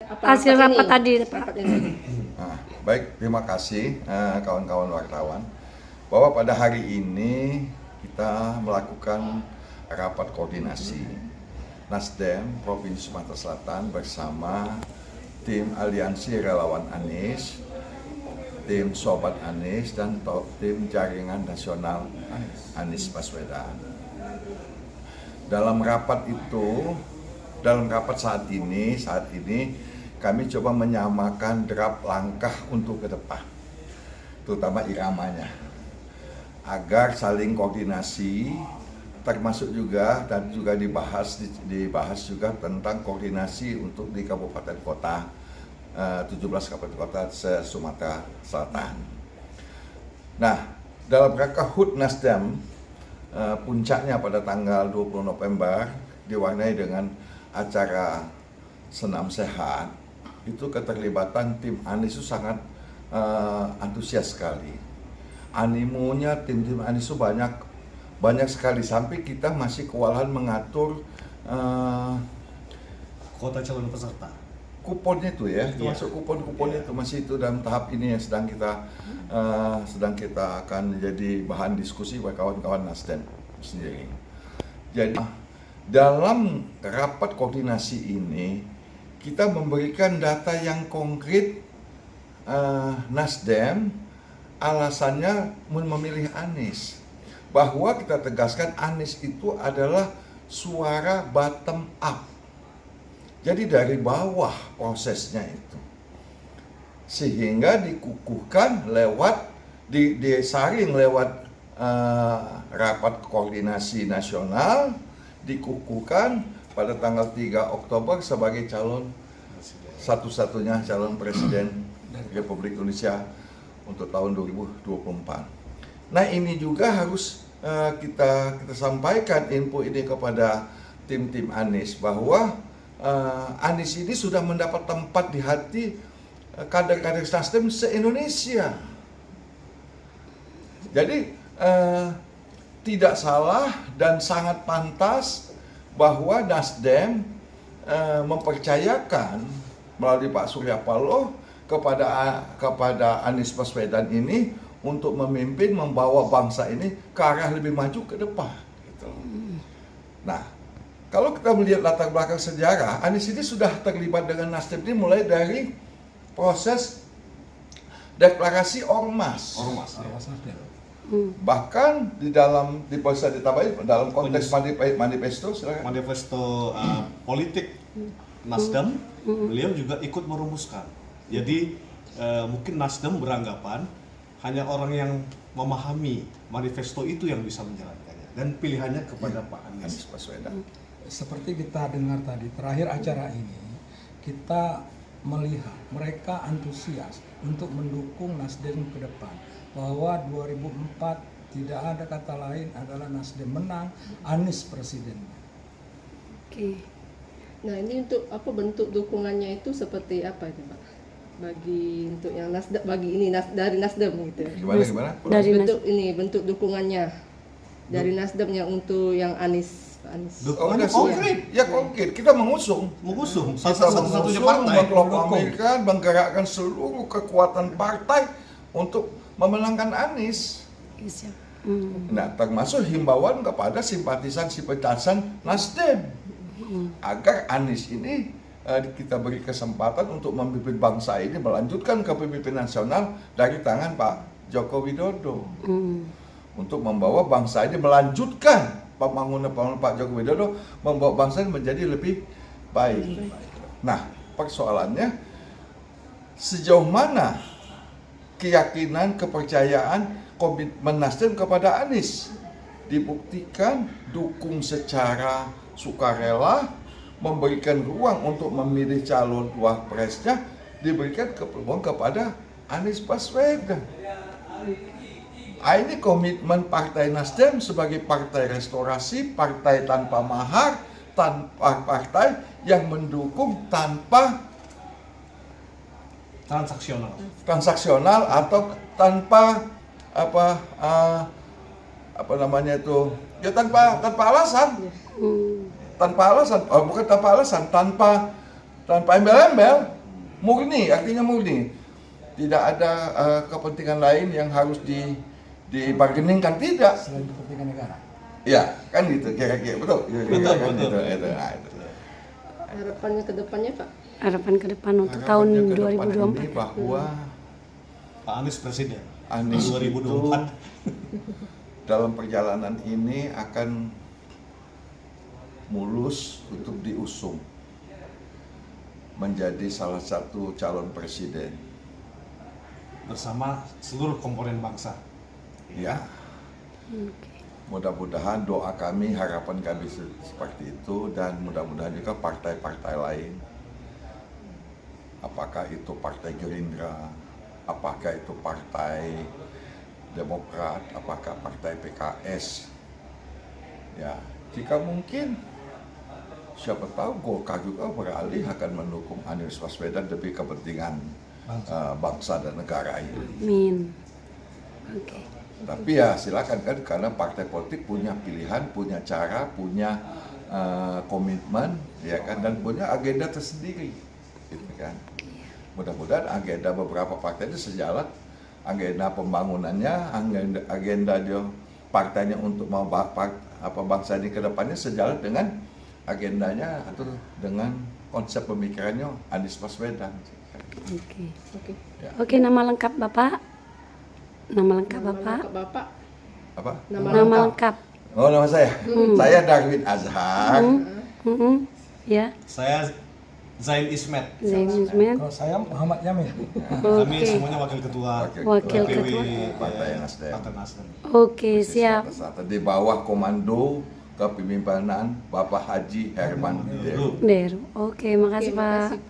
hasil rapat tadi, Pak. Rapat ini. Nah, baik, terima kasih kawan-kawan wartawan bahwa pada hari ini kita melakukan rapat koordinasi Nasdem Provinsi Sumatera Selatan bersama tim Aliansi Relawan Anies, tim Sobat Anies, dan tim Jaringan Nasional Anies Baswedan. Dalam rapat saat ini kami coba menyamakan draft langkah untuk ke depan, terutama iramanya, agar saling koordinasi, termasuk juga dan juga dibahas juga tentang koordinasi untuk di kabupaten kota, 17 kabupaten kota se-Sumatera Selatan. Nah, dalam rangka HUT Nasdem, puncaknya pada tanggal 20 November diwarnai dengan acara senam sehat. Itu keterlibatan tim Anies itu sangat antusias sekali. Animonya tim Anies itu banyak sekali, sampai kita masih kewalahan mengatur kota calon peserta. Kuponnya itu ya, termasuk Iya. kupon-kuponnya itu masih itu dalam tahap ini yang sedang kita akan jadi bahan diskusi oleh kawan-kawan Nasdem sendiri. Jadi dalam rapat koordinasi ini kita memberikan data yang konkret. Nasdem alasannya memilih Anies, bahwa kita tegaskan Anies itu adalah suara bottom up. Jadi dari bawah prosesnya itu, sehingga dikukuhkan lewat disaring lewat rapat koordinasi nasional, dikukuhkan pada tanggal 3 Oktober sebagai satu-satunya calon presiden Republik Indonesia untuk tahun 2024. Nah, ini juga harus kita sampaikan info ini kepada tim Anies, bahwa Anies ini sudah mendapat tempat di hati kader-kader Nasdem se-Indonesia. Jadi tidak salah dan sangat pantas bahwa Nasdem mempercayakan melalui Pak Surya Paloh kepada Anies Baswedan ini untuk memimpin, membawa bangsa ini ke arah lebih maju ke depan. Gitu. Nah, kalau kita melihat latar belakang sejarah, Anies ini sudah terlibat dengan Nasdem ini mulai dari proses deklarasi Ormas. Bahkan di proses ditambahin dalam konteks manifesto, silakan. Manifesto politik Nasdem, beliau juga ikut merumuskan. Jadi mungkin Nasdem beranggapan hanya orang yang memahami manifesto itu yang bisa menjalankannya, dan pilihannya kepada Pak Anies Baswedan. Seperti kita dengar tadi, terakhir acara ini kita melihat mereka antusias untuk mendukung Nasdem ke depan, bahwa 2004 tidak ada kata lain adalah Nasdem menang, Anies presiden. Oke. Nah, ini untuk apa bentuk dukungannya itu seperti apa itu, Pak? Bagi untuk yang Nasdem, dari Nasdem gitu. Gimana? Dari Bentuk dukungannya dari Nasdem yang untuk yang Anies. Dukungannya konkret. Ya konkret. Kita mengusung satu-satunya partai, mengkampanyekan, menggerakkan seluruh kekuatan partai untuk memenangkan Anies. Nah, termasuk himbauan kepada simpatisan Nasdem agar Anies ini kita beri kesempatan untuk memimpin bangsa ini melanjutkan kepemimpinan nasional dari tangan Pak Joko Widodo, untuk membawa bangsa ini melanjutkan pembangunan Pak Joko Widodo, membawa bangsa ini menjadi lebih baik. Nah, persoalannya sejauh mana keyakinan, kepercayaan, komitmen Nasdem kepada Anies. Dibuktikan dukung secara sukarela, memberikan ruang untuk memilih calon wapresnya, diberikan peluang kepada Anies Baswedan. Ini komitmen Partai Nasdem sebagai partai restorasi, partai tanpa mahar, tanpa partai yang mendukung tanpa transaksional atau tanpa tanpa alasan, tanpa embel-embel. Murni, artinya murni. Tidak ada kepentingan lain yang harus dibargainingkan, tidak. Selain kepentingan negara. Ya, kan gitu, kira-kira betul. Betul, Kan betul. Itu. Nah, itu. Harapannya ke depannya Pak? Harapan ke depan untuk tahun Harapannya ke depan 2024. ini bahwa Pak Anies presiden. Anies 2024. dalam perjalanan ini akan mulus untuk diusung menjadi salah satu calon presiden. Bersama seluruh komponen bangsa. Ya, mudah-mudahan doa kami, harapan kami seperti itu, dan mudah-mudahan juga partai-partai lain, apakah itu Partai Gerindra, apakah itu Partai Demokrat, apakah Partai PKS, ya jika mungkin siapa tahu Golkar juga beralih akan mendukung Anies Baswedan demi kepentingan bangsa dan negara ini. Amin. Oke. Tapi ya silakan kan, karena partai politik punya pilihan, punya cara, punya komitmen, ya kan, dan punya agenda tersendiri, gitu kan. Mudah-mudahan agenda beberapa partai itu sejalan, agenda pembangunannya, agenda dia partainya untuk mau bangsa ini ke depannya sejalan dengan agendanya atau dengan konsep pemikirannya Anies Baswedan. Oke. Oke. Ya. Oke, nama lengkap Bapak? Nama lengkap Bapak? Nama Bapak. Apa? Nama lengkap. Oh, nama saya. Saya Darwin Azhar. Ya, Saya Zain Ismet. Zain Ismet. Kalau saya Muhammad Yamin. Kami Oke. semuanya wakil ketua Wakil DPW ketua. Partai Nasdem. Partai Nasdem. Oke, siap. Di bawah komando kepemimpinan Bapak Haji Herman Deru. Deru. Oke, makasih Oke, Pak. makasih,